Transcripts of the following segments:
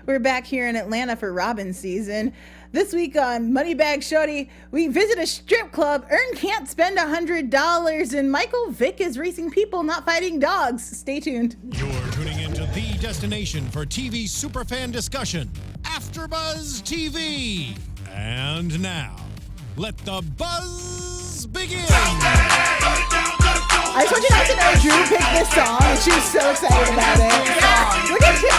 We're back here in Atlanta for Robin season. This week on Money Bag Shawty, we visit a strip club, Earn can't spend $100, and Michael Vick is racing people, not fighting dogs. Stay tuned. You're tuning into the destination for TV superfan discussion, AFTERBUZZ TV. And now, let the buzz begin. I just want you guys to know Drew picked this song, and she was so excited about it. Yeah. Look at you.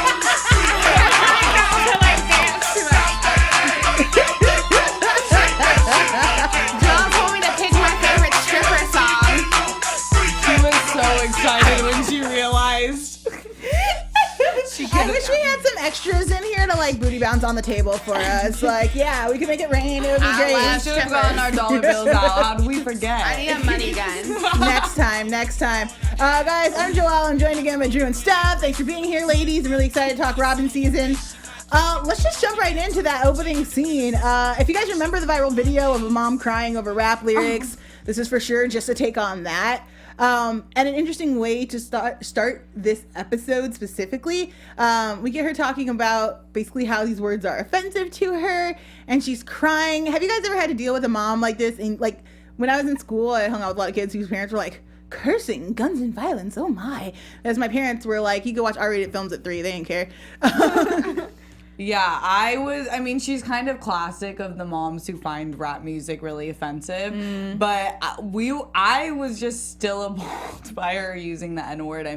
Joelle told me to pick my favorite stripper song. She was so excited when she realized. I wish we had some extras in here to like booty bounce on the table for us. Like, yeah, we could make it rain. It would be great. We should have gotten our dollar bills out. How did we forget? I need a money gun. Next time. Guys, I'm Joelle. I'm joined again by Drew and Steph. Thanks for being here, ladies. I'm really excited to talk Robin season. Let's just jump right into that opening scene. If you guys remember the viral video of a mom crying over rap lyrics, this is for sure just a take on that. And an interesting way to start this episode specifically, we get her talking about basically how these words are offensive to her, and she's crying. Have you guys ever had to deal with a mom like this? And like when I was in school, I hung out with a lot of kids whose parents were like, cursing, guns and violence, oh my. As my parents were like, you go watch R-rated films at 3, they didn't care. Yeah, she's kind of classic of the moms who find rap music really offensive. But I was just still appalled by her using the N-word. I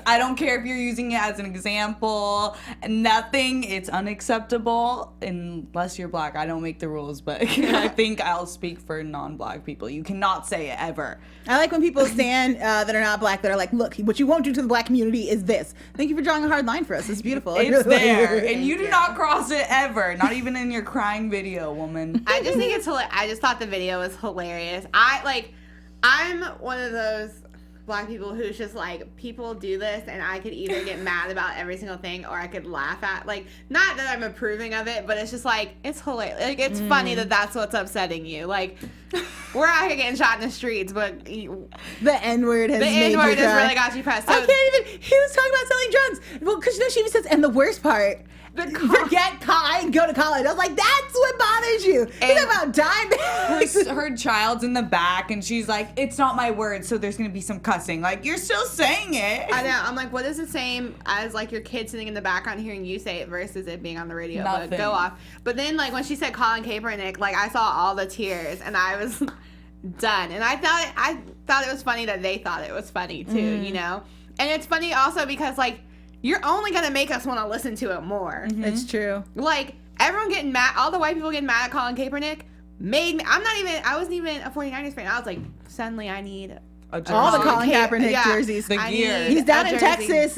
don't care if you're using it as an example. Nothing, it's unacceptable unless you're black. I don't make the rules, but I think I'll speak for non-black people. You cannot say it ever. I like when people stand that are not black that are like, look, what you won't do to the black community is this. Thank you for drawing a hard line for us. It's beautiful. It's there. And you do not cross it ever. Not even in your crying video, woman. I just think it's hilarious. I just thought the video was hilarious. I'm one of those black people who's just like, people do this and I could either get mad about every single thing or I could laugh at, like, not that I'm approving of it, but it's just like, it's hilarious. Like, it's funny that that's what's upsetting you. Like, we're out here getting shot in the streets, but the N-word has really got you pressed. So, I can't even, he was talking about selling drugs. Well, because she even says, and the worst part, forget college, go to college. I was like, that's what bothers you. You're talking about dime bags. Her child's in the back, and she's like, it's not my word, so there's going to be some cussing. Like, you're still saying it. I know. I'm like, what is the same as, like, your kid sitting in the background hearing you say it versus it being on the radio? Nothing. But go off. But then, like, when she said Colin Kaepernick, like, I saw all the tears, and I was done. And I thought it was funny that they thought it was funny, too, you know? And it's funny also because, like, you're only going to make us want to listen to it more. It's true. Like, everyone getting mad, all the white people getting mad at Colin Kaepernick made me, I wasn't even a 49ers fan. I was like, suddenly I need a jersey. All the Colin Kaepernick jerseys. The gear. He's down in Texas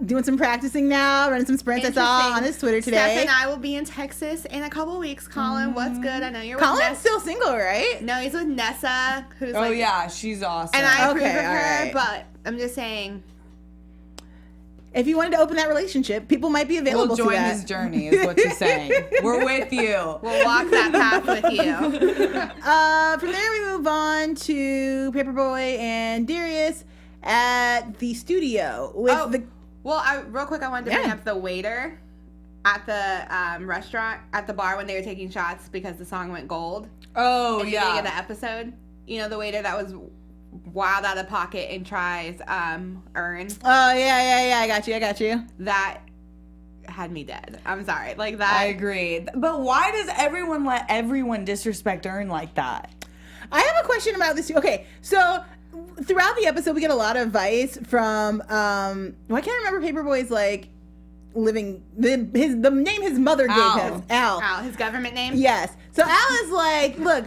doing some practicing now, running some sprints. I saw on his Twitter today. Steph and I will be in Texas in a couple weeks. Colin, what's good? I know you're with Colin's still single, right? No, he's with Nessa, who's yeah, she's awesome. And I approve of her, right. but I'm just saying, if you wanted to open that relationship, people might be available to that. We'll join his journey, is what you're saying. We're with you. We'll walk that path with you. From there, we move on to Paperboy and Darius at the studio. Real quick, I wanted to bring up the waiter at the restaurant, at the bar when they were taking shots because the song went gold. Oh, in the beginning of the episode. You know, the waiter that was wild out of pocket and tries Earn. Oh, yeah, I got you. That had me dead. I'm sorry. Like that. I agree. But why does everyone let everyone disrespect Earn like that? I have a question about this too. Okay, so throughout the episode, we get a lot of advice from, I can't remember Paperboy's like living, the name his mother gave him. Al, his government name? Yes. So Al is like, look,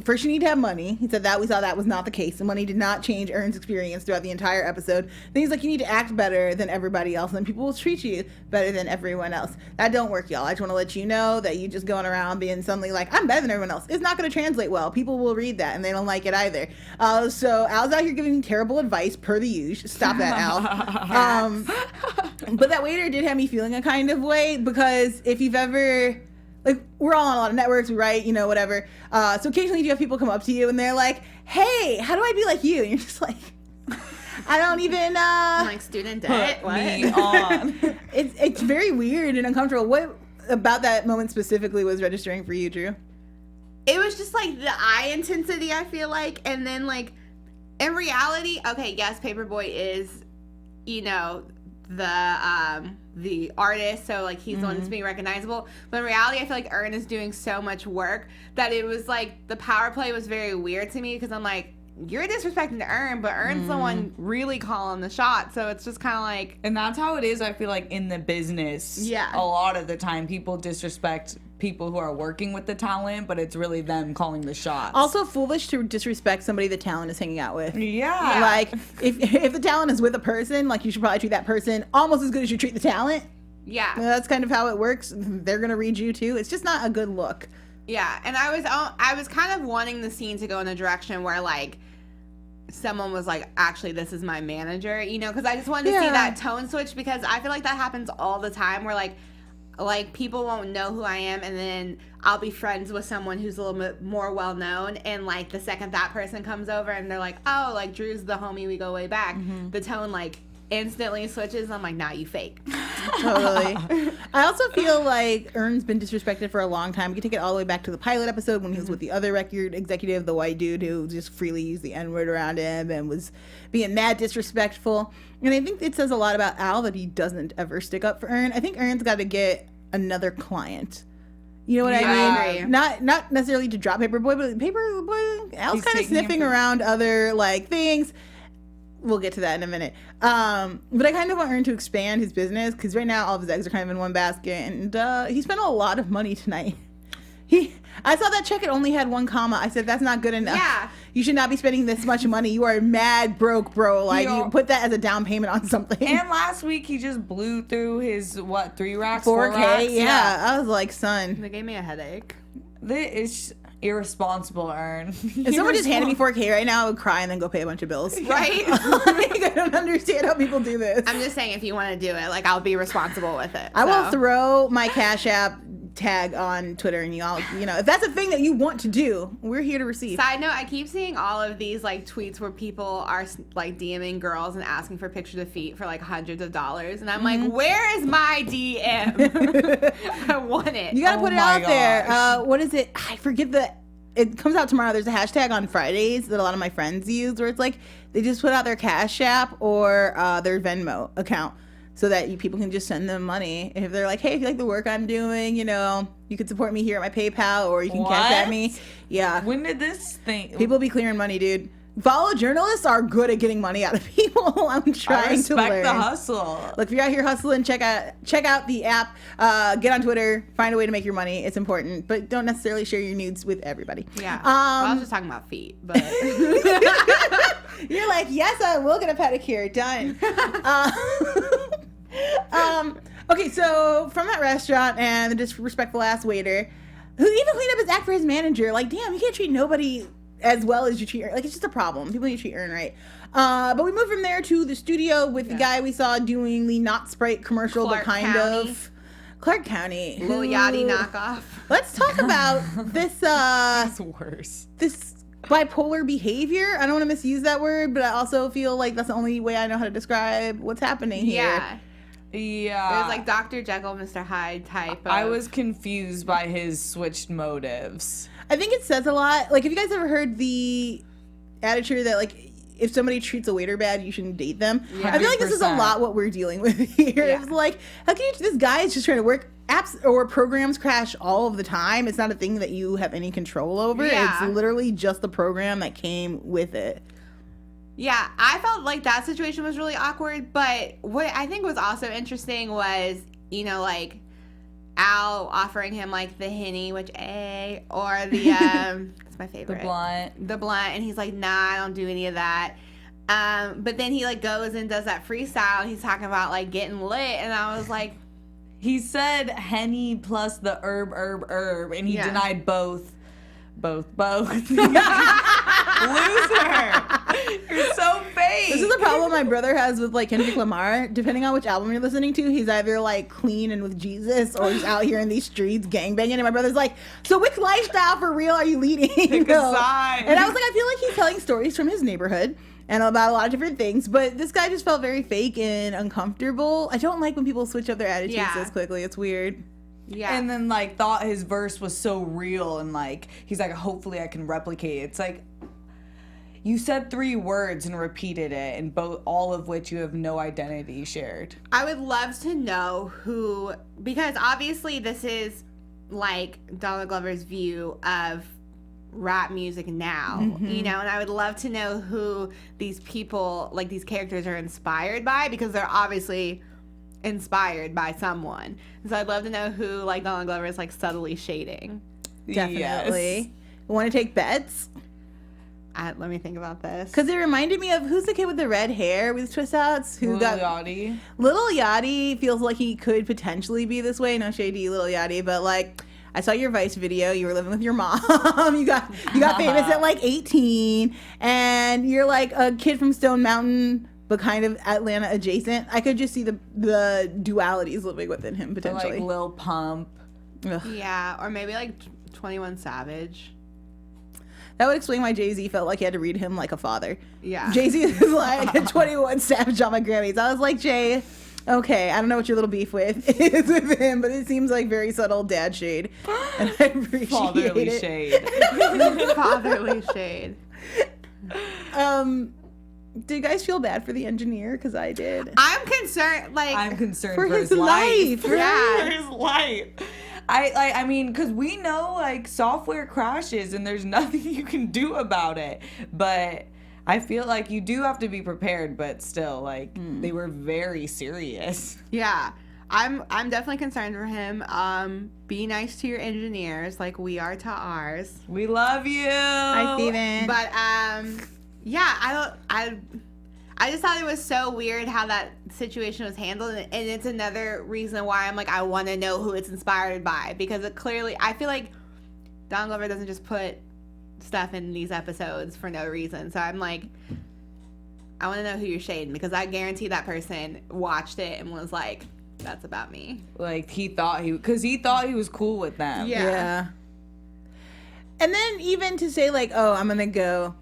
first you need to have money. He said that we saw that was not the case. The money did not change Earn's experience throughout the entire episode. Then he's like, you need to act better than everybody else, and then people will treat you better than everyone else. That don't work, y'all. I just want to let you know that you just going around being suddenly like, I'm better than everyone else. It's not going to translate well. People will read that, and they don't like it either. So Al's out here giving terrible advice, per the usual. Stop that, Al. But that waiter did have me feeling a kind of way, because if you've ever... Like, we're all on a lot of networks, we write, whatever. So occasionally you have people come up to you and they're like, hey, how do I be like you? And you're just like, I don't even. I'm like, student debt? Put me on. It's very weird and uncomfortable. What about that moment specifically was registering for you, Drew? It was just like the eye intensity, I feel like, and then like in reality, okay, yes, Paperboy is, you know, the artist, so like he's the one that's being recognizable. But in reality, I feel like Earn is doing so much work that it was like the power play was very weird to me because I'm like, you're disrespecting Earn, but Earn's the one really calling the shot. So it's just kind of like, and that's how it is. I feel like in the business, Yeah. a lot of the time people disrespect people who are working with the talent, but it's really them calling the shots. Also foolish to disrespect somebody the talent is hanging out with. Yeah. Like, if the talent is with a person, like, you should probably treat that person almost as good as you treat the talent. yeah. That's kind of how it works. They're going to read you, too. It's just not a good look. Yeah, and I was kind of wanting the scene to go in a direction where like someone was like, actually, this is my manager, you know, because I just wanted to see that tone switch because I feel like that happens all the time where like people won't know who I am and then I'll be friends with someone who's a little bit more well known and like the second that person comes over and they're like, oh, like Drew's the homie, we go way back, the tone like instantly switches. I'm like, nah, you fake. Totally. I also feel like Earn's been disrespected for a long time. You can take it all the way back to the pilot episode when he was with the other record executive, the white dude who just freely used the N-word around him and was being mad disrespectful. And I think it says a lot about Al that he doesn't ever stick up for Earn. I think Earn's got to get another client. You know what I mean? I agree. Not necessarily to drop Paperboy, but Paperboy, Al's He's kind of taking him sniffing for- around other like things. We'll get to that in a minute. But I kind of want Earn to expand his business because right now all of his eggs are kind of in one basket, and he spent a lot of money tonight. I saw that check; it only had 1 comma. I said that's not good enough. Yeah. You should not be spending this much money. You are mad broke, bro. Like, Yo. you put that as a down payment on something. And last week he just blew through his 3 racks, 4K, 4 racks? yeah. I was like, son. They gave me a headache. This is irresponsible, Earn. If someone just handed me 4K right now, I would cry and then go pay a bunch of bills. Right? Like, I don't understand how people do this. I'm just saying, if you want to do it, like, I'll be responsible with it. I will so. throw my Cash App tag on Twitter, and you all, you know, if that's a thing that you want to do, we're here to receive. Side note, I keep seeing all of these, like, tweets where people are, like, DMing girls and asking for pictures of feet for, like, hundreds of dollars. And I'm like, where is my DM? I want it. You gotta Oh put it my out there. gosh. What is it? I forget it comes out tomorrow. There's a hashtag on Fridays that a lot of my friends use where it's like they just put out their Cash App or their Venmo account so that people can just send them money. If they're like, hey, if you like the work I'm doing, you know, you can support me here at my PayPal or you can cash at me. Yeah. When did this thing? People be clearing money, dude. Follow journalists are good at getting money out of people. I'm trying I respect to learn. the hustle. Look, if you're out here hustling, check out the app. Get on Twitter. Find a way to make your money. It's important, but don't necessarily share your nudes with everybody. Yeah. Well, I was just talking about feet, but. You're like, yes, I will get a pedicure. Done. Okay, so from that restaurant and the disrespectful ass waiter, who even cleaned up his act for his manager. Like, damn, you can't treat nobody as well as you treat Earn. Like, it's just a problem. People need to treat Earn right. But we moved from there to the studio with the guy we saw doing the not Sprite commercial, Clark but kind County. of Clark County. Lil Yachty knockoff. Let's talk about this It's worse. this bipolar behavior. I don't want to misuse that word, but I also feel like that's the only way I know how to describe what's happening here. Yeah. Yeah. It was like Dr. Jekyll, Mr. Hyde type of. I was confused by his switched motives. I think it says a lot. Like, have you guys ever heard the attitude that, like, if somebody treats a waiter bad, you shouldn't date them? Yeah. I feel like this is a 100%. lot what we're dealing with here. Yeah. It's like, how can you, this guy is just trying to work. Apps or programs crash all of the time. It's not a thing that you have any control over. Yeah. It's literally just the program that came with it. Yeah, I felt like that situation was really awkward, but what I think was also interesting was, you know, like Al offering him like the Henny, which or the it's my The favorite. blunt. The blunt, and he's like, nah, I don't do any of that. But then he like goes and does that freestyle. He's talking about like getting lit, and I was like, He said Henny plus the herb, and he Yeah. denied both. Loser. You're so fake. This is the problem my brother has with like Kendrick Lamar. Depending on which album you're listening to, he's either like clean and with Jesus, or he's out here in these streets gangbanging. And my brother's like, "So which lifestyle for real are you leading?" Pick a side. And I was like, I feel like he's telling stories from his neighborhood and about a lot of different things, but this guy just felt very fake and uncomfortable. I don't like when people switch up their attitudes this quickly. It's weird. Yeah. And then, like, thought his verse was so real, and, like, he's like, hopefully I can replicate it. It's like, you said 3 words and repeated it, and all of which you have no identity shared. I would love to know who, because obviously this is, like, Donald Glover's view of rap music now, you know, and I would love to know who these people, like, these characters are inspired by, because they're obviously inspired by someone. So I'd love to know who, like, Donald Glover is, like, subtly shading. Definitely. Yes. Want to take bets? Let me think about this. Because it reminded me of, who's the kid with the red hair with twist outs? Lil Yachty. Lil Yachty feels like he could potentially be this way. No shady, Lil Yachty, but like, I saw your Vice video. You were living with your mom. you got famous at like 18, and you're like a kid from Stone Mountain, but kind of Atlanta adjacent. I could just see the dualities living within him potentially. Like Lil Pump. Ugh. Yeah, or maybe like 21 Savage. That would explain why Jay-Z felt like he had to read him like a father. Yeah. Jay-Z is like a 21 Savage on my Grammys. I was like, Jay, okay, I don't know what your little beef with is with him, but it seems like very subtle dad shade. And I appreciate Fatherly it. shade. Fatherly shade. Do you guys feel bad for the engineer? Because I did. I'm concerned, like, I'm concerned For for his his life, life. right? For his life. I mean, because we know, like, software crashes and there's nothing you can do about it. But I feel like you do have to be prepared, but still, like, they were very serious. yeah. I'm definitely concerned for him. Be nice to your engineers, like we are to ours. We love you. Hi, Steven. But yeah, I just thought it was so weird how that situation was handled, and it's another reason why I'm like, I want to know who it's inspired by, because it clearly, I feel like Don Glover doesn't just put stuff in these episodes for no reason. So I'm like, I want to know who you're shading, because I guarantee that person watched it and was like, that's about me. Like, he thought he was cool with them. Yeah. And then even to say like, oh, I'm gonna go.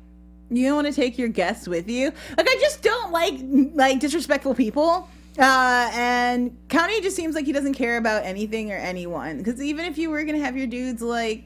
You don't want to take your guests with you. Like, I just don't like disrespectful people. And County just seems like he doesn't care about anything or anyone. Because even if you were gonna have your dudes like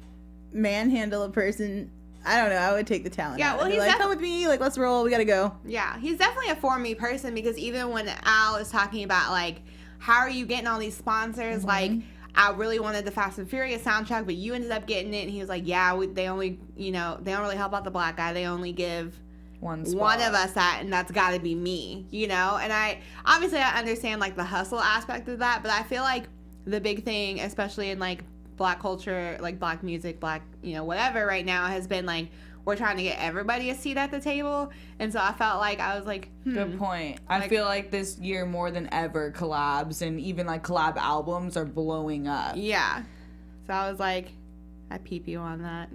manhandle a person, I don't know, I would take the talent. Yeah, out. well, I'd be he's like, come with me. Like, let's roll. We gotta go. Yeah, he's definitely a for me person, because even when Al is talking about, like, how are you getting all these sponsors? Like, I really wanted the Fast and Furious soundtrack, but you ended up getting it. And he was like, yeah, they only, they don't really help out the black guy. They only give one of us that, and that's got to be me, And I understand, like, the hustle aspect of that, but I feel like the big thing, especially in, like, black culture, like, black music, black, whatever right now, has been, like, we're trying to get everybody a seat at the table. And so I felt like I was like, Good point. I feel like this year more than ever, collabs and even like collab albums are blowing up. Yeah. So I was like, I peep you on that.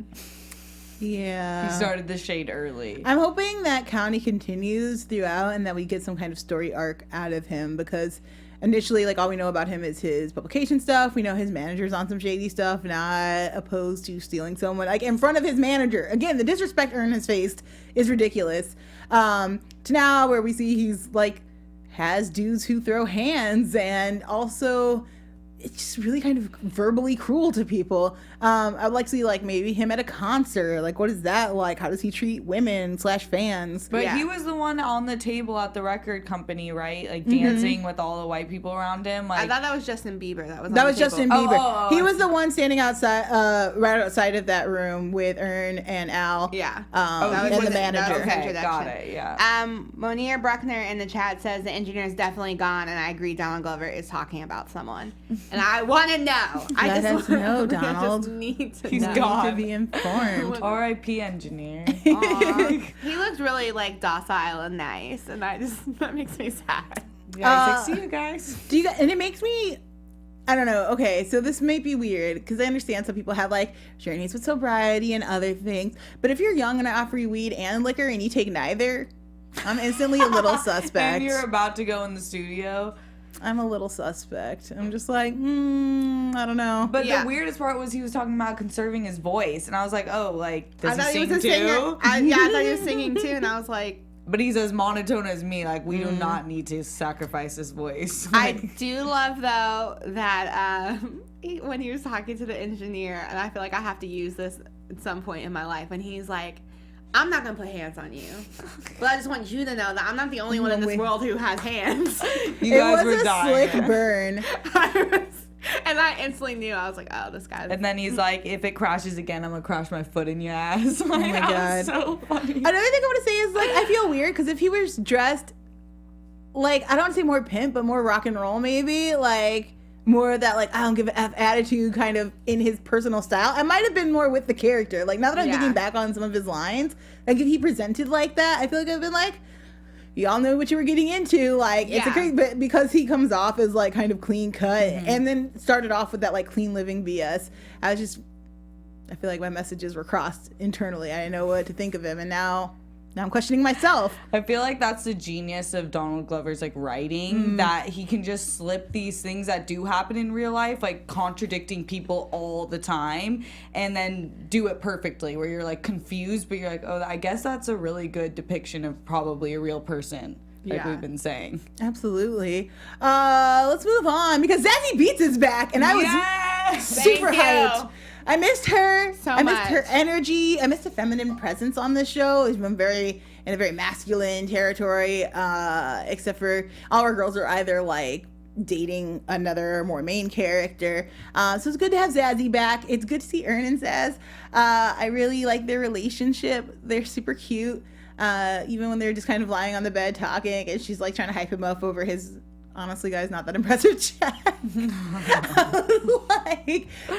Yeah. He started the shade early. I'm hoping that County continues throughout and that we get some kind of story arc out of him, because initially, like, all we know about him is his publication stuff. We know his manager's on some shady stuff, not opposed to stealing someone, like, in front of his manager. Again, the disrespect Ern has faced is ridiculous. To now where we see he's, like, has dudes who throw hands, and also it's just really kind of verbally cruel to people. I'd like to see, like, maybe him at a concert. Like, what is that like? How does he treat women / fans? But Yeah. he was the one on the table at the record company, right? Like, dancing with all the white people around him. Like, I thought that was Justin Bieber. That was Justin Bieber. Bieber. He was the one standing outside, right outside of that room with Ern and Al. Yeah. And the manager. okay, got it, yeah. Monier Bruckner in the chat says the engineer is definitely gone, and I agree Donald Glover is talking about someone. And I want to know. Let us know, Donald. I just need to He's know. gone. To be informed. R.I.P. engineer. Aw. He looked really, like, docile and nice, and that makes me sad. Yeah, he's like, see you guys. And it makes me, I don't know. Okay, so this may be weird because I understand some people have like journeys with sobriety and other things. But if you're young and I offer you weed and liquor and you take neither, I'm instantly a little suspect. And you're about to go in the studio. I'm a little suspect. I'm just like, I don't know. But Yeah. the weirdest part was he was talking about conserving his voice, and I was like, oh, like, does I thought he he sing was a too? singer. I thought he was singing too, and I was like, But he's as monotone as me. Like, we do not need to sacrifice his voice. I do love though that when he was talking to the engineer, and I feel like I have to use this at some point in my life, when he's like, I'm not gonna put hands on you, but I just want you to know that I'm not the only one in this world who has hands. You It guys was were a dying. slick burn. And I instantly knew. I was like, oh, this guy. And then he's like, if it crashes again, I'm gonna crash my foot in your ass. Like, Oh my that God. was so funny. Another thing I want to say is, like, I feel weird because if he was dressed, like, I don't want to say more pimp, but more rock and roll, maybe, like, more of that, like, I don't give a F attitude kind of in his personal style. I might have been more with the character. Like, now that I'm thinking back on some of his lines, like, if he presented like that, I feel like I've been like, y'all know what you were getting into. Like, it's a crazy, but because he comes off as, like, kind of clean cut and then started off with that, like, clean living BS, I feel like my messages were crossed internally. I didn't know what to think of him, and now I'm questioning myself. I feel like that's the genius of Donald Glover's, like, writing, that he can just slip these things that do happen in real life, like contradicting people all the time, and then do it perfectly, where you're, like, confused, but you're like, oh, I guess that's a really good depiction of probably a real person, like we've been saying. Absolutely. Let's move on, because Zazie Beetz is back, and I was super hyped. I missed her. I missed her energy. I missed the feminine presence on this show. It's been in a very masculine territory, except for all our girls are either like dating another more main character. So it's good to have Zazie back. It's good to see Earn and Zaz. I really like their relationship. They're super cute. Even when they're just kind of lying on the bed talking, and she's like trying to hype him up over his, honestly, guys, not that impressive chat.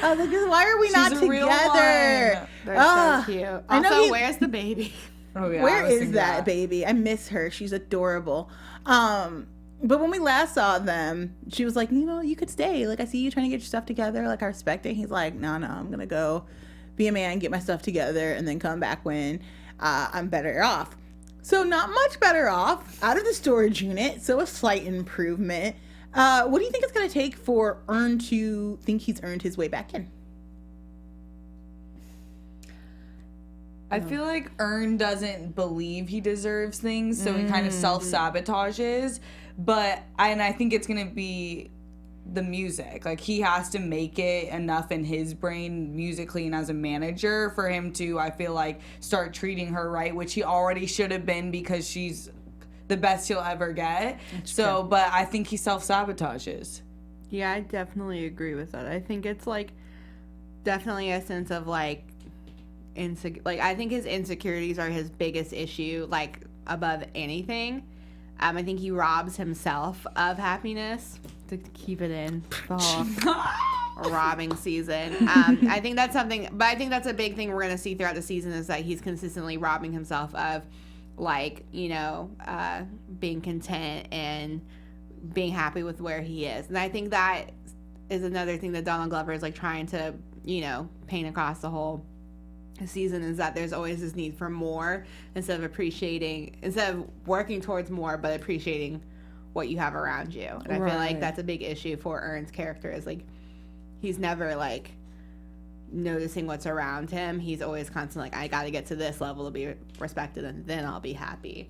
I was like, why are we not together? They're so cute. I know Also, where's the baby? Oh, yeah, where is that baby? I miss her. She's adorable. But when we last saw them, she was like, you could stay. Like, I see you trying to get your stuff together. Like, I respect it. He's like, no, I'm going to go be a man, get my stuff together, and then come back when I'm better off. So not much better off out of the storage unit. So a slight improvement. What do you think it's going to take for Earn to think he's earned his way back in? I feel like Earn doesn't believe he deserves things, so he kind of self-sabotages. And I think it's going to be the music. Like, he has to make it enough in his brain musically and as a manager for him to, I feel like, start treating her right, which he already should have been, because she's the best he'll ever get. But I think he self-sabotages. Yeah, I definitely agree with that. I think it's like definitely a sense of like I think his insecurities are his biggest issue, like above anything. I think he robs himself of happiness to keep it in the whole robbing season. I think that's something, but I think that's a big thing we're going to see throughout the season, is that he's consistently robbing himself of, like, being content and being happy with where he is. And I think that is another thing that Donald Glover is like trying to, paint across the whole season, is that there's always this need for more instead of working towards more, but appreciating what you have around you. And I feel like that's a big issue for Earn's character, is like he's never like noticing what's around him. He's always constantly like, I gotta get to this level to be respected, and then I'll be happy.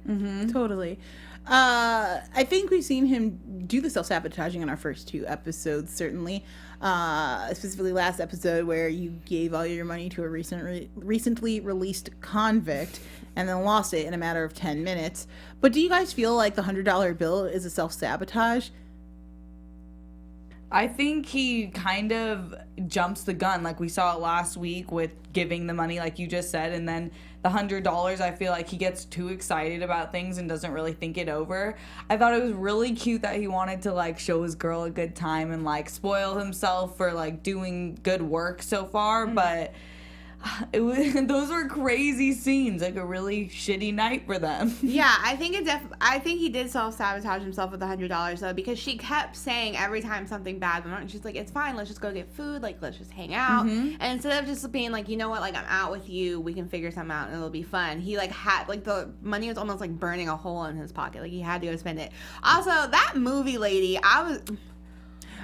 Totally. I think we've seen him do the self-sabotaging in our first 2 episodes, certainly. Specifically last episode, where you gave all your money to a recently released convict and then lost it in a matter of 10 minutes. But do you guys feel like the $100 bill is a self-sabotage? I think he kind of jumps the gun, like we saw it last week with giving the money, like you just said, and then the $100, I feel like he gets too excited about things and doesn't really think it over. I thought it was really cute that he wanted to, like, show his girl a good time and, like, spoil himself for, like, doing good work so far, but those were crazy scenes, like a really shitty night for them. Yeah, I think he did self-sabotage himself with $100 though, because she kept saying every time something bad went wrong, she's like, it's fine, let's just go get food, like let's just hang out. And instead of just being like, you know what, like I'm out with you, we can figure something out and it'll be fun, he like had, like the money was almost like burning a hole in his pocket, like he had to go spend it. Also, that movie lady, I was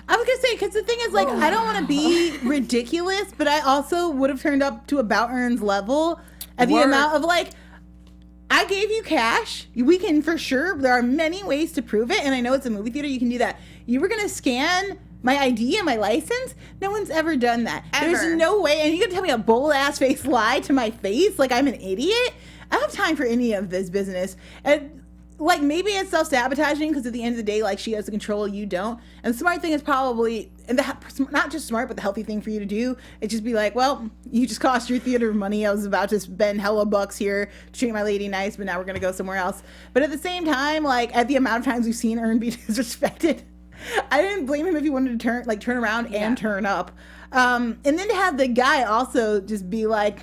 gonna say, because the thing is, like, I don't want to be ridiculous, but I also would have turned up to About Earn's level at the amount of, like, I gave you cash. We can, for sure, there are many ways to prove it, and I know it's a movie theater, you can do that. You were gonna scan my ID and my license? No one's ever done that. Ever. There's no way, and you can tell me a bold-ass face lie to my face like I'm an idiot? I don't have time for any of this business. And like, maybe it's self-sabotaging because at the end of the day, like, she has the control, you don't. And the smart thing is probably, and not just smart, but the healthy thing for you to do, is just be like, well, you just cost your theater money. I was about to spend hella bucks here to treat my lady nice, but now we're going to go somewhere else. But at the same time, like, at the amount of times we've seen Earn be disrespected, I didn't blame him if he wanted to turn around and turn up. And then to have the guy also just be like,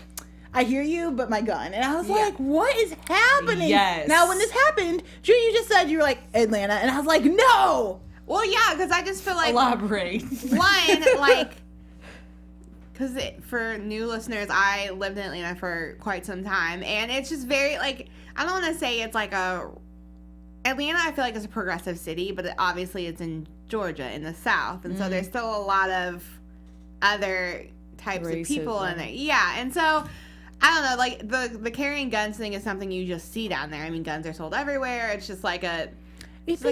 I hear you, but my gun. And I was like, what is happening? Yes. Now, when this happened, Drew, you just said you were like, Atlanta. And I was like, no. well, yeah, because I just feel like Elaborate. one, like, because for new listeners, I lived in Atlanta for quite some time, and it's just very, like, I don't want to say it's like Atlanta, I feel like is a progressive city, but obviously it's in Georgia, in the South, and so there's still a lot of other types of people in there. Yeah, and so I don't know, like the carrying guns thing is something you just see down there. I mean, guns are sold everywhere. It's just like it's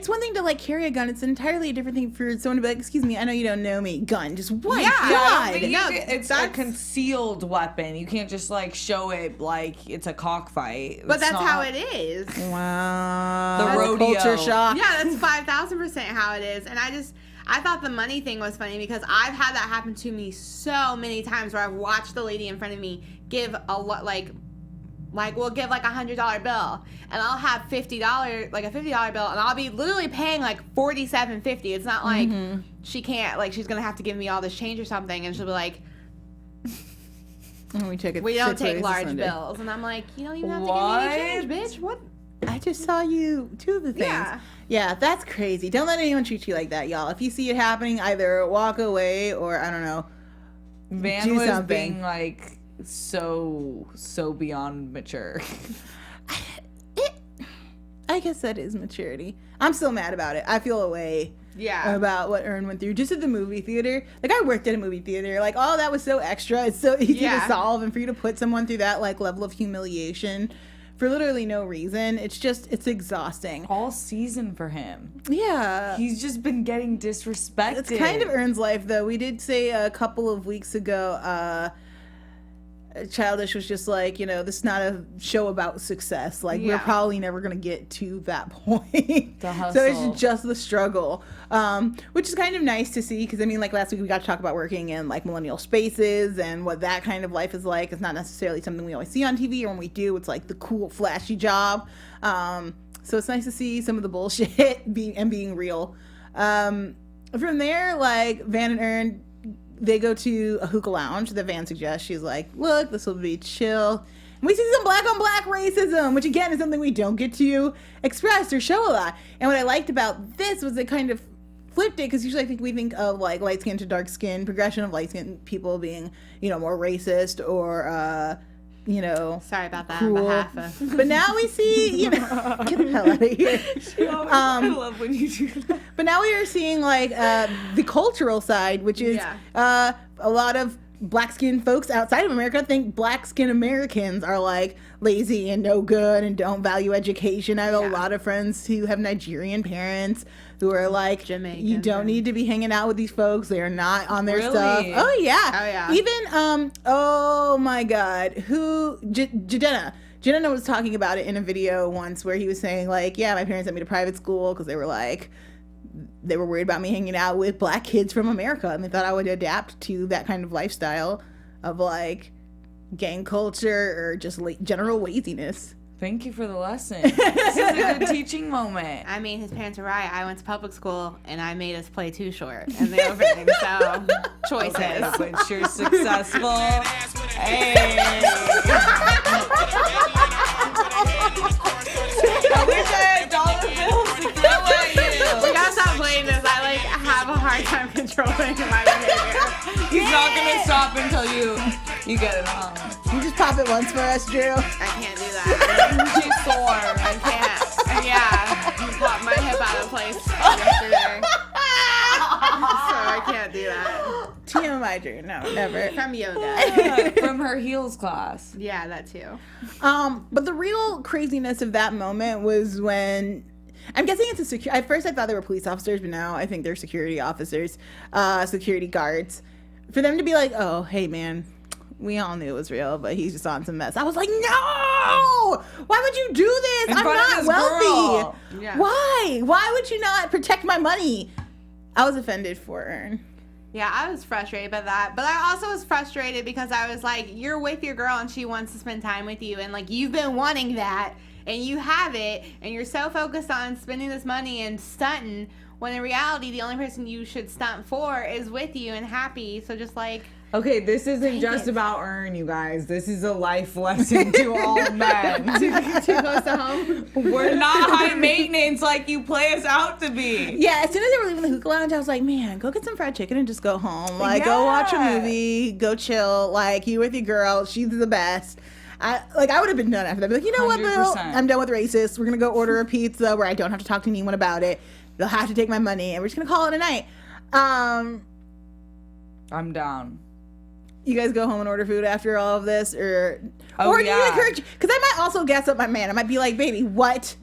one thing to like carry a gun. It's entirely a different thing for someone to be like, excuse me, I know you don't know me. Gun. Just what? Yeah. God. It's a concealed weapon. You can't just like show it like it's a cockfight. But that's how it is. Wow. The That's rodeo. culture shock. Yeah, that's 5,000% how it is. And I thought the money thing was funny because I've had that happen to me so many times where I've watched the lady in front of me give a lot, like we'll give like $100 bill, and I'll have $50, like a $50 bill, and I'll be literally paying like $47.50. It's not like she can't, like, she's gonna have to give me all this change or something, and she'll be like, we don't take large bills, and I'm like, you don't even have to give me any change, bitch. What? I just saw you do the things. Yeah, that's crazy. Don't let anyone treat you like that, y'all. If you see it happening, either walk away or, I don't know, Van do was something. being like so beyond mature. I guess that is maturity. I'm still mad about it. I feel a way about what Earn went through just at the movie theater. Like, I worked at a movie theater. Like, all that was so extra. It's so easy to solve, and for you to put someone through that like level of humiliation for literally no reason, it's exhausting. All season for him. Yeah. He's just been getting disrespected. It's kind of Earn's life, though. We did say a couple of weeks ago, Childish was just like, you know, this is not a show about success. Like, we're probably never going to get to that point. The hustle. So it's just the struggle, which is kind of nice to see because, I mean, like last week we got to talk about working in, like, millennial spaces and what that kind of life is like. It's not necessarily something we always see on TV, or when we do, it's like the cool, flashy job. So it's nice to see some of the bullshit being real. From there, like, Van and Earn, they go to a hookah lounge that Van suggests. She's like, look, this will be chill. And we see some black on black racism, which again is something we don't get to express or show a lot. And what I liked about this was it kind of flipped it, because usually I think we think of like light skin to dark skin, progression of light skin people being, you know, more racist or, you know, sorry about that cruel. On behalf of. But now we see, you know, get the hell out of here. I love when you do that. But now we are seeing like the cultural side, which is a lot of black skinned folks outside of America think black skinned Americans are like lazy and no good and don't value education. I have a lot of friends who have Nigerian parents who are like, Jamaican, you don't need to be hanging out with these folks. They are not on their stuff. Really? Oh yeah. Oh, yeah. Even oh my God, who Jenna was talking about it in a video once where he was saying like, yeah, my parents sent me to private school because they were worried about me hanging out with black kids from America, and they thought I would adapt to that kind of lifestyle of like gang culture or just general laziness. Thank you for the lesson. This is a good teaching moment. I mean, his parents are right. I went to public school, and I made us play Too Short in the opening, so choices. Okay, but you're successful. Hey. I wish I had dollar bills to throw at You you. gotta stop playing this. I like have a hard time controlling my behavior. He's not gonna stop until you get it on. You just pop it once for us, Drew. I can't do that. She's sore. I can't. Yeah, you popped my hip out of place yesterday. So I can't do that. TMI, Drew. No, never. From yoga. From her heels class. Yeah, that too. But the real craziness of that moment was when, I'm guessing it's a security. At first I thought they were police officers, but now I think they're security officers, security guards. For them to be like, oh, hey man, we all knew it was real, but he's just on some mess. I was like, no! Why would you do this? In I'm front of not this wealthy. girl. Yeah. Why? Why would you not protect my money? I was offended for Ern. Yeah, I was frustrated by that. But I also was frustrated because I was like, you're with your girl and she wants to spend time with you. And like, you've been wanting that and you have it. And you're so focused on spending this money and stunting when in reality, the only person you should stunt for is with you and happy. So just like... Okay, this isn't just about Ern, you guys. This is a life lesson to all men. Too close to home. We're not high maintenance like you play us out to be. Yeah, as soon as they were leaving the hookah lounge, I was like, man, go get some fried chicken and just go home. Like, go watch a Yeah. movie, go chill. Like, you with your girl, she's the best. I would have been done after that. Be like, you know what, Bill? 100%. I'm done with racist. We're going to go order a pizza where I don't have to talk to anyone about it. They'll have to take my money, and we're just going to call it a night. I'm down. You guys go home and order food after all of this? Or do you yeah. encourage? Because I might also gas up my man. I might be like, baby, what?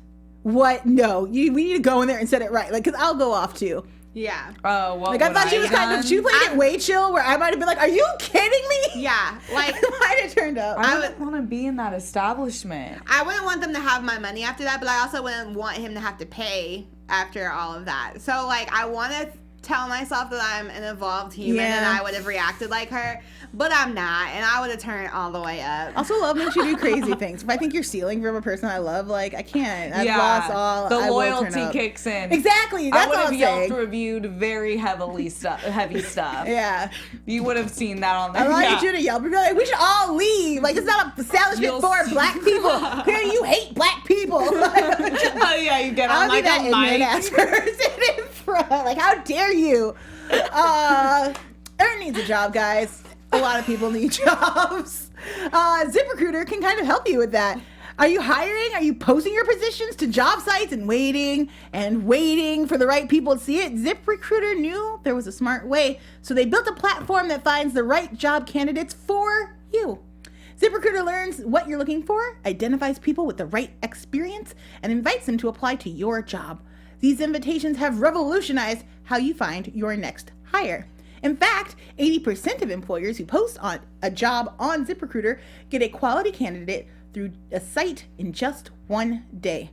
No, we need to go in there and set it right. Like, because I'll go off too. Yeah. Oh, what Like, I would thought she was have kind of, done? she played it way chill, where I might have been like, are you kidding me? Yeah. Like, I might have turned up. I wouldn't want to be in that establishment. I wouldn't want them to have my money after that, but I also wouldn't want him to have to pay after all of that. So, like, I want to tell myself that I'm an evolved human and I would have reacted like her, but I'm not, and I would have turned all the way up. Also, love makes you do crazy things. If I think you're stealing from a person I love, like, I can't. I've lost all. The I will turn loyalty up. kicks in. Exactly. I That's would all have I'm yelped saying. reviewed very heavy stuff. Yeah. You would have seen that on there. I want you to yell. Be like, we should all leave. Like, it's not a establishment You'll for see. black people. Here, you hate black people. Oh yeah, you get on I'll like be that a ignorant mic. ass person in front. Like, how dare you? Erin needs a job, guys. A lot of people need jobs. ZipRecruiter can kind of help you with that. Are you hiring? Are you posting your positions to job sites and waiting for the right people to see it? ZipRecruiter knew there was a smart way, so they built a platform that finds the right job candidates for you. ZipRecruiter learns what you're looking for, identifies people with the right experience, and invites them to apply to your job. These invitations have revolutionized how you find your next hire. In fact, 80% of employers who post on a job on ZipRecruiter get a quality candidate through a site in just 1 day.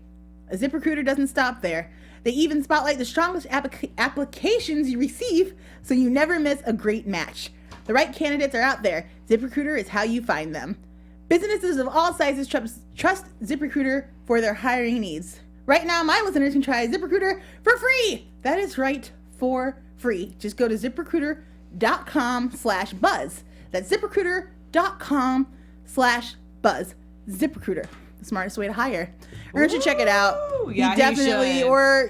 ZipRecruiter doesn't stop there. They even spotlight the strongest applications you receive, so you never miss a great match. The right candidates are out there. ZipRecruiter is how you find them. Businesses of all sizes trust ZipRecruiter for their hiring needs. Right now, my listeners can try ZipRecruiter for free. That is right, for free. Just go to ZipRecruiter.com/buzz. That's ZipRecruiter.com/buzz. ZipRecruiter, the smartest way to hire. Urge to check it out. Yeah, You definitely, should. or,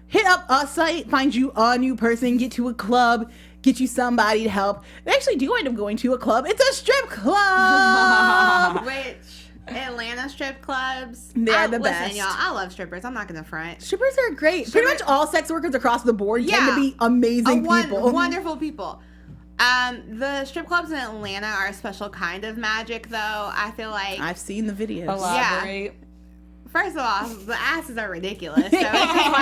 hit up a site, find you a new person, get to a club, get you somebody to help. They actually do end up going to a club. It's a strip club. Which Atlanta strip clubs, They're the listen, best. y'all, I love strippers. I'm not gonna front. Strippers are great. Pretty much all sex workers across the board tend to be amazing people. Wonderful people. The strip clubs in Atlanta are a special kind of magic, though. I feel like, I've seen the videos. Elaborate. first of all, the asses are ridiculous. So it's just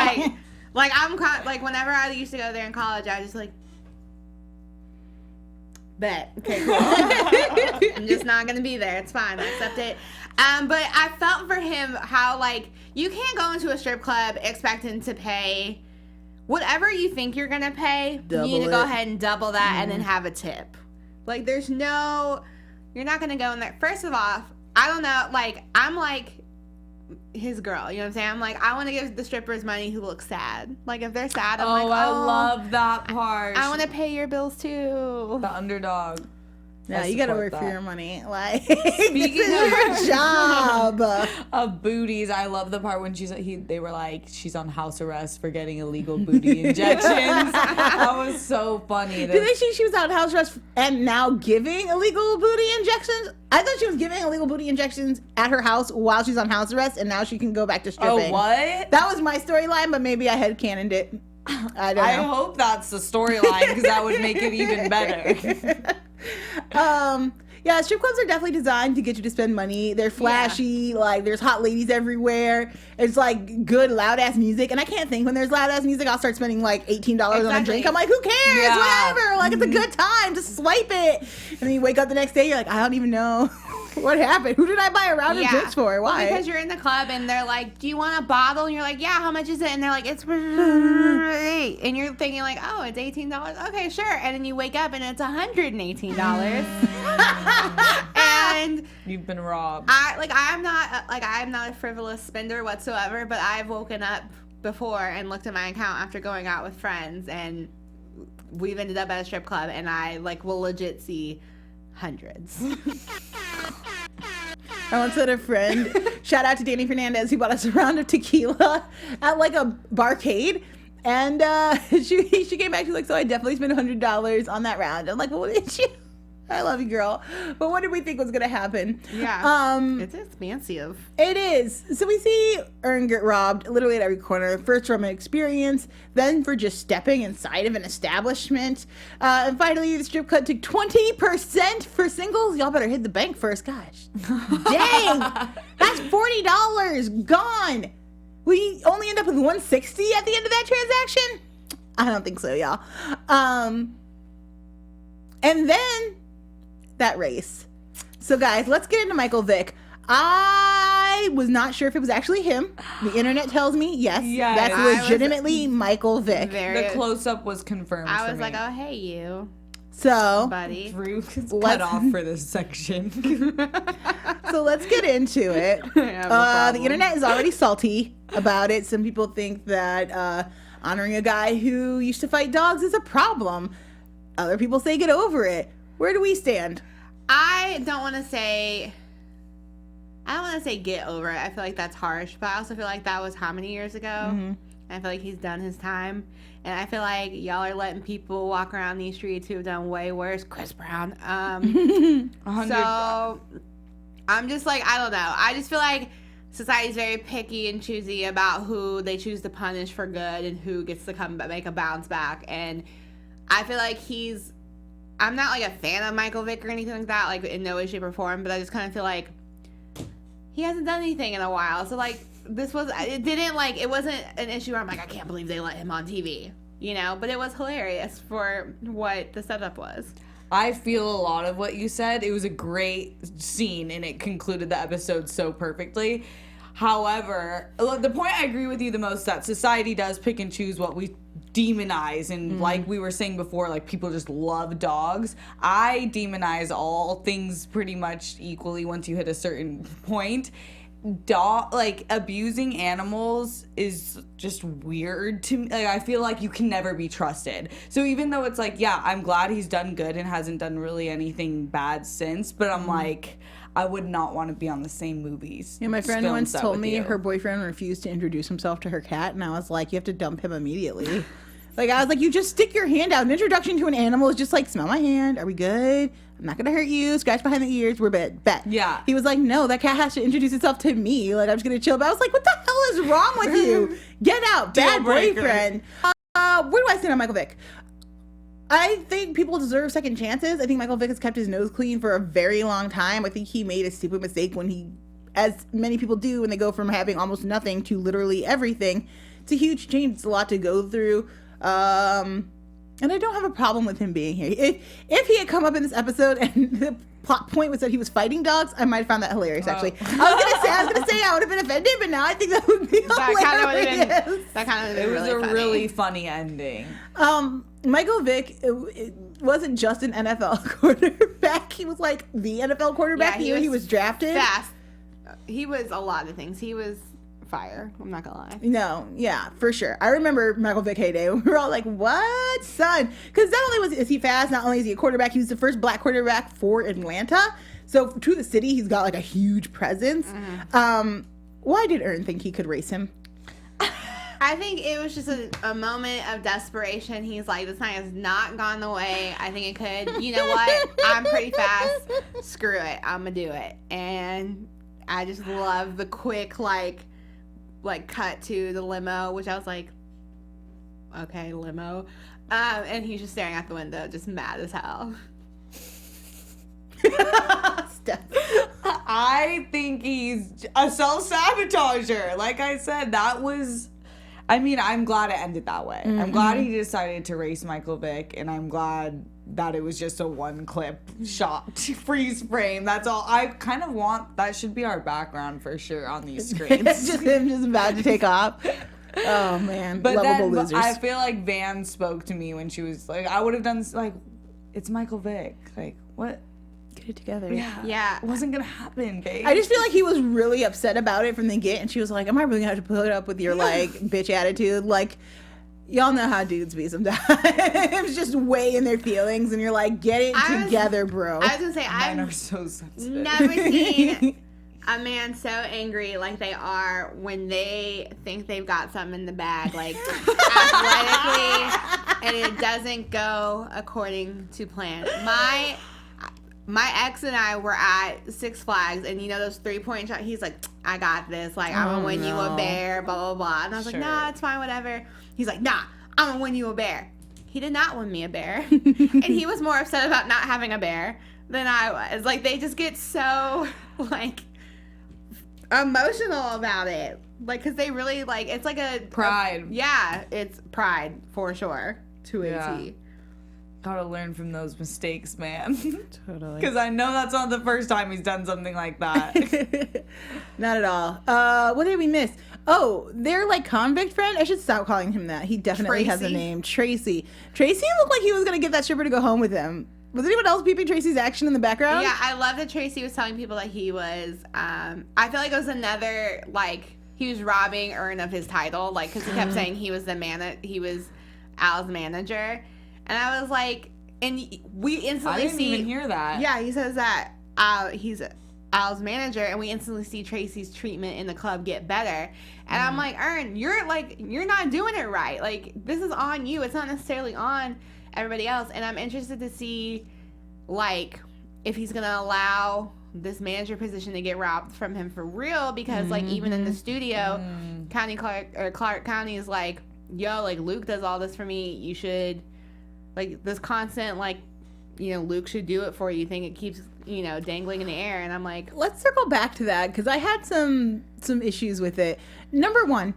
like like whenever I used to go there in college, I was just like, bet. Okay, cool. I'm just not gonna be there. It's fine. I accept it. But I felt for him how, like, you can't go into a strip club expecting to pay whatever you think you're gonna pay. Double you need to it. go ahead and double that and then have a tip. Like, you're not gonna go in there. First of all, I don't know, like, I'm like his girl, you know what I'm saying? I'm like, I want to give the strippers money who look sad. Like, if they're sad, I'm like, I love that part. I want to pay your bills too. the underdog. Yeah, I you gotta support work for that. your money. Like, Speaking this is your job. Of booties, I love the part when they were like, she's on house arrest for getting illegal booty injections. That was so funny. Did they see she was out house arrest and now giving illegal booty injections? I thought she was giving illegal booty injections at her house while she's on house arrest, and now she can go back to stripping. Oh, what? That was my storyline, but maybe I headcanoned it. I don't know. I hope that's the storyline because that would make it even better. Yeah, strip clubs are definitely designed to get you to spend money. They're flashy, like there's hot ladies everywhere. It's like good loud ass music, and I can't think when there's loud ass music, I'll start spending like $18 on a drink. I'm like, who cares? Yeah. Whatever. Like it's a good time. Just swipe it, and then you wake up the next day, you're like, I don't even know what happened. Who did I buy a round of drinks for? Why? Well, because you're in the club and they're like, do you want a bottle? And you're like, yeah, how much is it? And they're like, it's $8. And you're thinking like, oh, it's $18. Okay, sure. And then you wake up and it's $118. And You've been robbed. I'm not a frivolous spender whatsoever, but I've woken up before and looked at my account after going out with friends, and we've ended up at a strip club, and I will legit see hundreds. I once had a friend, shout out to Danny Fernandez, who bought us a round of tequila at like a barcade. And she came back, she's like, so I definitely spent $100 on that round. I'm like, well, what did you? I love you, girl. But what did we think was going to happen? Yeah. It's expansive. It is. So we see Earn get robbed literally at every corner. First from an experience, then for just stepping inside of an establishment. And finally, the strip club took 20% for singles. Y'all better hit the bank first. Gosh. Dang. That's $40 gone. We only end up with $160 at the end of that transaction? I don't think so, y'all. And then that race. So guys, let's get into Michael Vick. I was not sure if it was actually him. The internet tells me yes, that's legitimately Michael Vick. The close-up was confirmed. I was for like, me. oh, hey, you. So, buddy. Drew gets cut off for this section. So let's get into it. The internet is already salty about it. Some people think that honoring a guy who used to fight dogs is a problem. Other people say get over it. Where do we stand? I don't want to say get over it. I feel like that's harsh, but I also feel like that was how many years ago? Mm-hmm. I feel like he's done his time, and I feel like y'all are letting people walk around these streets who have done way worse. Chris Brown. So I'm just like, I don't know. I just feel like society's very picky and choosy about who they choose to punish for good and who gets to come make a bounce back. And I feel like I'm not like a fan of Michael Vick or anything like that, like in no way, shape, or form, but I just kind of feel like he hasn't done anything in a while. So like it wasn't an issue where I'm like, I can't believe they let him on TV, but it was hilarious for what the setup was. I feel a lot of what you said. It was a great scene and it concluded the episode so perfectly. However, the point I agree with you the most, that society does pick and choose what we demonize, and like we were saying before, like people just love dogs. I demonize all things pretty much equally once you hit a certain point. Abusing animals is just weird to me. Like, I feel like you can never be trusted. So even though it's like, yeah, I'm glad he's done good and hasn't done really anything bad since, but I'm like, I would not want to be on the same movies. Yeah, my friend once told me her boyfriend refused to introduce himself to her cat, and I was like, you have to dump him immediately. Like, I was like, you just stick your hand out. An introduction to an animal is just like, smell my hand. Are we good? I'm not going to hurt you. Scratch behind the ears. We're bet. Yeah. He was like, no, that cat has to introduce itself to me. Like, I'm just going to chill. But I was like, what the hell is wrong with you? Get out. Bad boyfriend. Where do I stand on Michael Vick? I think people deserve second chances. I think Michael Vick has kept his nose clean for a very long time. I think he made a stupid mistake when he, as many people do, when they go from having almost nothing to literally everything. It's a huge change. It's a lot to go through. And I don't have a problem with him being here. If he had come up in this episode and the plot point was that he was fighting dogs, I might have found that hilarious, actually. I was gonna say I would have been offended, but now I think that would be hilarious. It was a really funny ending. Michael Vick, it wasn't just an NFL quarterback. He was like the NFL quarterback the year he was drafted. Fast. He was a lot of things. He was fire. I'm not gonna lie. No, yeah, for sure. I remember Michael Vick heyday. We were all like, "What, son?" Because not only is he fast, not only is he a quarterback, he was the first black quarterback for Atlanta. So to the city, he's got like a huge presence. Why did Ern think he could race him? I think it was just a moment of desperation. He's like, this night has not gone the way I think it could. You know what? I'm pretty fast. Screw it. I'm going to do it. And I just love the quick, like cut to the limo, which I was like, okay, limo. And he's just staring out the window, just mad as hell. Steph. I think he's a self-sabotager. Like I said, that was... I mean, I'm glad it ended that way. I'm glad he decided to race Michael Vick, and I'm glad that it was just a one-clip shot, freeze frame. That's all. I kind of want... That should be our background for sure on these screens. Just him just about to take off. Oh, man. But Lovable then losers. I feel like Van spoke to me when she was like, I would have done this, like, it's Michael Vick. Like, what? Get it together. Yeah. It wasn't going to happen, babe. I just feel like he was really upset about it from the get, and she was like, am I really going to have to put up with your, like, bitch attitude? Like, y'all know how dudes be sometimes. It's just way in their feelings, and you're like, get it together, bro. I was going to say, Men I've are so sensitive. never seen a man so angry like they are when they think they've got something in the bag, like athletically, and it doesn't go according to plan. My ex and I were at Six Flags, and you know those 3-point shots? He's like, I got this. Like, I'm going to win you a bear, blah, blah, blah. And I was like, nah, it's fine, whatever. He's like, nah, I'm going to win you a bear. He did not win me a bear. And he was more upset about not having a bear than I was. Like, they just get so, like, emotional about it. Like, because they really, like, it's like a... Pride. Yeah, it's pride, for sure, to a Yeah. T. Gotta learn from those mistakes, man. Totally. Because I know that's not the first time he's done something like that. Not at all. What did we miss? Oh, their like convict friend. I should stop calling him that. He definitely has a Tracy? name. Tracy. Tracy looked like he was gonna get that stripper to go home with him. Was anyone else peeping Tracy's action in the background? Yeah, I love that Tracy was telling people that he was, I feel like it was another, like, he was robbing Ern of his title, like, because he kept saying he was he was Al's manager. And I was like, and we instantly I didn't see... even hear that. Yeah, he says that he's Al's manager, and we instantly see Tracy's treatment in the club get better. And I'm like, Ern, you're not doing it right. Like, this is on you. It's not necessarily on everybody else. And I'm interested to see, like, if he's going to allow this manager position to get robbed from him for real, because, like, even in the studio, Clark County is like, yo, like, Luke does all this for me. You should... Like, this constant, like, you know, Luke should do it for you thing. It keeps, you know, dangling in the air. And I'm like... Let's circle back to that, because I had some issues with it. Number one,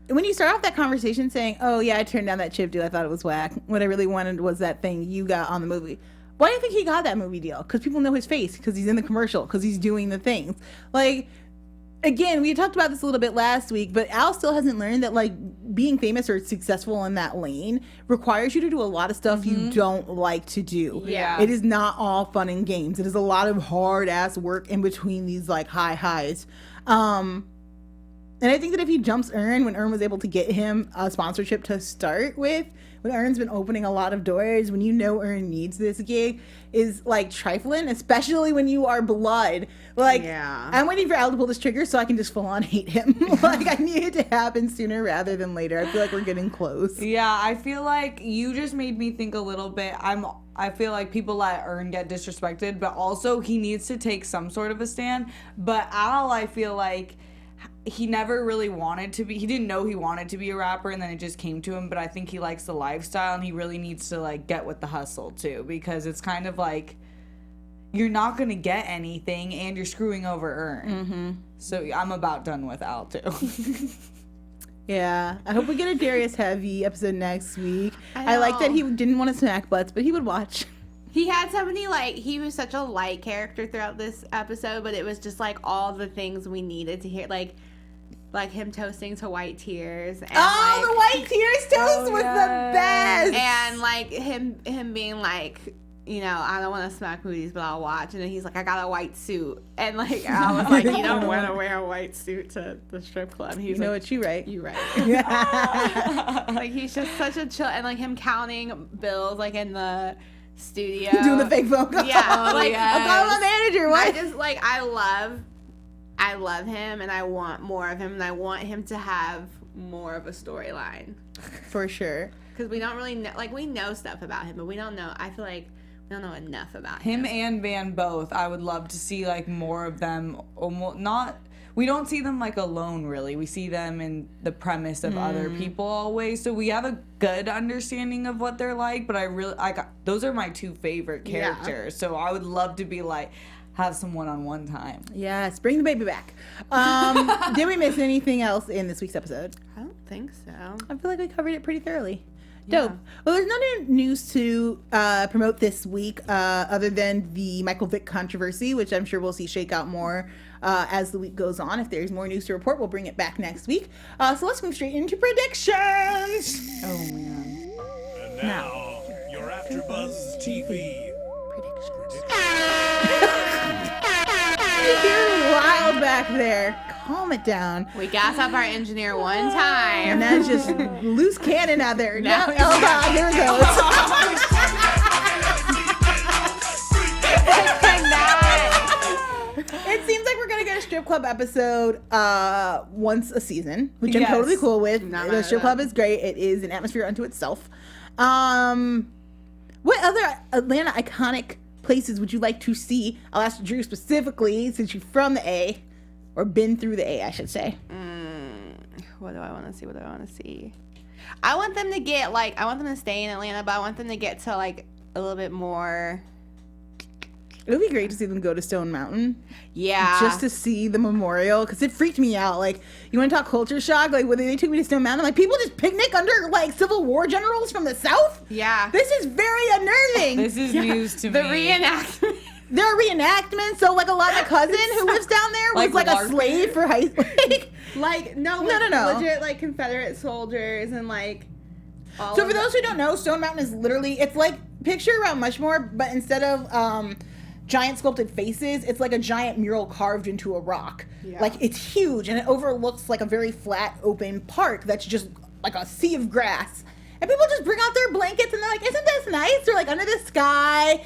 when you start off that conversation saying, oh, yeah, I turned down that chip deal. I thought it was whack. What I really wanted was that thing you got on the movie. Why do you think he got that movie deal? Because people know his face. Because he's in the commercial. Because he's doing the things. Like... Again, we talked about this a little bit last week, but Al still hasn't learned that, like, being famous or successful in that lane requires you to do a lot of stuff you don't like to do. Yeah. It is not all fun and games. It is a lot of hard-ass work in between these, like, high highs. And I think that if he jumps Ern, when Ern was able to get him a sponsorship to start with, when Ern's been opening a lot of doors, when you know Ern needs this gig, is like trifling, especially when you are blood. Like, Yeah. I'm waiting for Al to pull this trigger so I can just full on hate him. Like, I need it to happen sooner rather than later. I feel like we're getting close. Yeah, I feel like you just made me think a little bit. I feel like people let Ern get disrespected, but also he needs to take some sort of a stand. But Al, I feel like he never really wanted to be, he didn't know he wanted to be a rapper, and then it just came to him. But I think he likes the lifestyle, and he really needs to, like, get with the hustle too, because it's kind of like you're not gonna get anything and you're screwing over Ern. So I'm about done with Al too. Yeah, I hope we get a Darius heavy episode next week. I I like that know. he didn't want to smack butts, but he would watch. He had so many, like, he was such a light character throughout this episode, but it was just, like, all the things we needed to hear. Like him toasting to white tears. And, Oh, the like, white tears toast was the best. and, like, him being like, you know, I don't want to smack movies, but I'll watch. And then he's like, I got a white suit. And like, I was like, you don't want to wear a white suit to the strip club. And he's You know like, what? You right. you right. Like, he's just such a chill. And like him counting bills like in the studio. Doing the fake phone call. Yeah. Like, I'll call my manager. I What? just like, I love him and I want more of him. And I want him to have more of a storyline. For sure. Because we don't really know, like, we know stuff about him, but we don't know, I feel like we don't know enough about him. Him and Van both. I would love to see like more of them. Almost not. We don't see them like alone really. We see them in the premise of other people always. So we have a good understanding of what they're like. But those are my two favorite characters. So I would love to be like have some one-on-one time. Yes, bring the baby back. Did we miss anything else in this week's episode? I don't think so. I feel like we covered it pretty thoroughly. Dope. Well, there's no new news to promote this week other than the Michael Vick controversy, which I'm sure we'll see shake out more as the week goes on. If there's more news to report, we'll bring it back next week. So let's move straight into predictions. Oh man. And now, your AfterBuzz TV predictions. You're wild back there. Calm it down. We gas up our engineer one time. And that's just loose cannon out there. Now No, he's oh God, here it goes. It seems like we're gonna get a strip club episode once a season, which I'm Yes. totally cool with. Not mad The at strip that. club is great. It is an atmosphere unto itself. What other Atlanta iconic places would you like to see? I'll ask Drew specifically, since you're from the A, or been through the A, I should say. What do I want to see? What do I want to see? I want them to get, like, I want them to stay in Atlanta, but I want them to get to, like, a little bit more. It would be great to see them go to Stone Mountain. Yeah. Just to see the memorial, because it freaked me out. Like, you want to talk culture shock? Like, when they took me to Stone Mountain, like, people just picnic under, like, Civil War generals from the South? Yeah. This is very unnerving. This is news to The me. reenactment. There are reenactments, so, like, a lot of my cousin who lives down there was, Like like, a LARP? slave for high school. Like, no, legit, like, Confederate soldiers and, like, all So of for those who don't know, Stone Mountain is literally, it's like, picture around Mushmore, but instead of giant sculpted faces, it's like a giant mural carved into a rock. Yeah. Like, it's huge, and it overlooks like a very flat, open park that's just like a sea of grass. And people just bring out their blankets and they're like, isn't this nice? They're like, under the sky.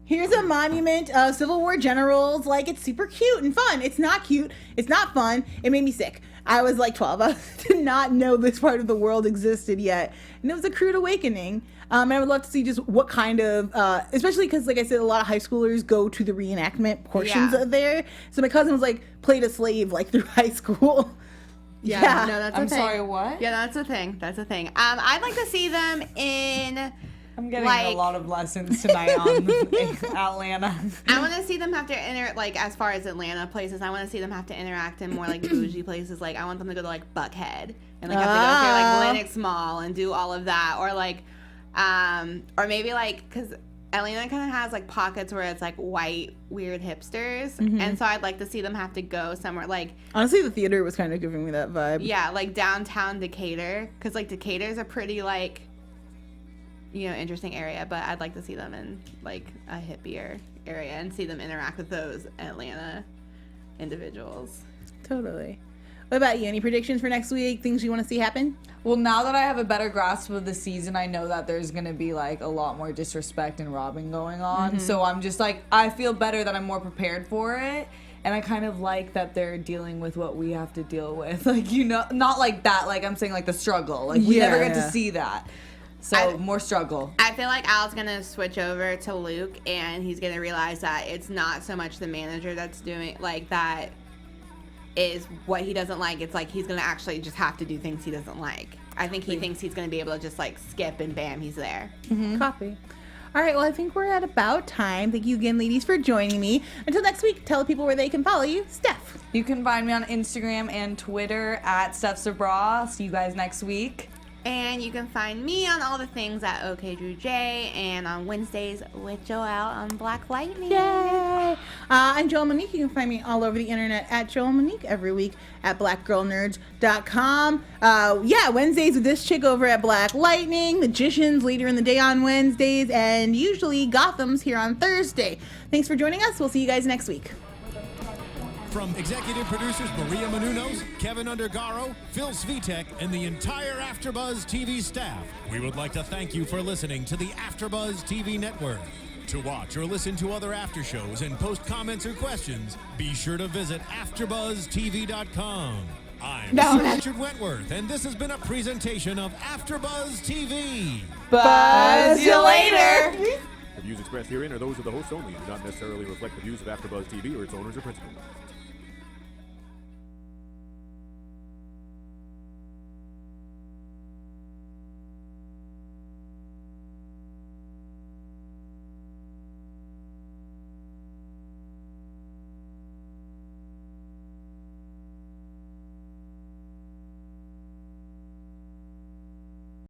Here's a monument of Civil War generals. Like, it's super cute and fun. It's not cute. It's not fun. It made me sick. I was like 12. I did not know this part of the world existed yet. And it was a crude awakening. And I would love to see just what kind of, especially because, like I said, a lot of high schoolers go to the reenactment portions of there. So my cousin was like, played a slave like through high school. Yeah. No, that's a I'm thing. sorry, what? Yeah, that's a thing. That's a thing. I'd like to see them in. I'm getting like, a lot of lessons tonight on Atlanta. I want to see them have to like, as far as Atlanta places, I want to see them have to interact in more like bougie places. Like, I want them to go to like Buckhead and like have to go through like Lenox Mall and do all of that, or like, or maybe like, because Atlanta kind of has like pockets where it's like white weird hipsters, and so I'd like to see them have to go somewhere like. Honestly, the theater was kind of giving me that vibe. Yeah, like downtown Decatur, because like Decatur's a pretty like, you know, interesting area, but I'd like to see them in like a hippier area and see them interact with those Atlanta individuals. Totally. What about you? Any predictions for next week? Things you want to see happen? Well, now that I have a better grasp of the season, I know that there's going to be like a lot more disrespect and robbing going on. So I'm just like, I feel better that I'm more prepared for it. And I kind of like that they're dealing with what we have to deal with. Like, you know, not like that. Like, I'm saying like the struggle. Like, we never get to see that. So more struggle. I feel like Al's gonna switch over to Luke, and he's gonna realize that it's not so much the manager that's doing like that is what he doesn't like. It's like he's gonna actually just have to do things he doesn't like. I think he thinks he's gonna be able to just like skip and bam, he's there. Copy. All right, well, I think we're at about time. Thank you again, ladies, for joining me. Until next week, tell people where they can follow you. Steph. You can find me on Instagram and Twitter at Steph Sabraw. See you guys next week. And you can find me on all the things at OKDrewJ and on Wednesdays with Joelle on Black Lightning. Yay! I'm Joelle Monique. You can find me all over the internet at Joelle Monique every week at blackgirlnerds.com. Wednesdays with this chick over at Black Lightning, Magicians later in the day on Wednesdays, and usually Gotham's here on Thursday. Thanks for joining us. We'll see you guys next week. From executive producers Maria Menounos, Kevin Undergaro, Phil Svitek, and the entire AfterBuzz TV staff, we would like to thank you for listening to the AfterBuzz TV network. To watch or listen to other after shows and post comments or questions, be sure to visit AfterBuzzTV.com. I'm Richard Wentworth, and this has been a presentation of AfterBuzz TV. Buzz you later. The views expressed herein are those of the hosts only and do not necessarily reflect the views of AfterBuzz TV or its owners or principals.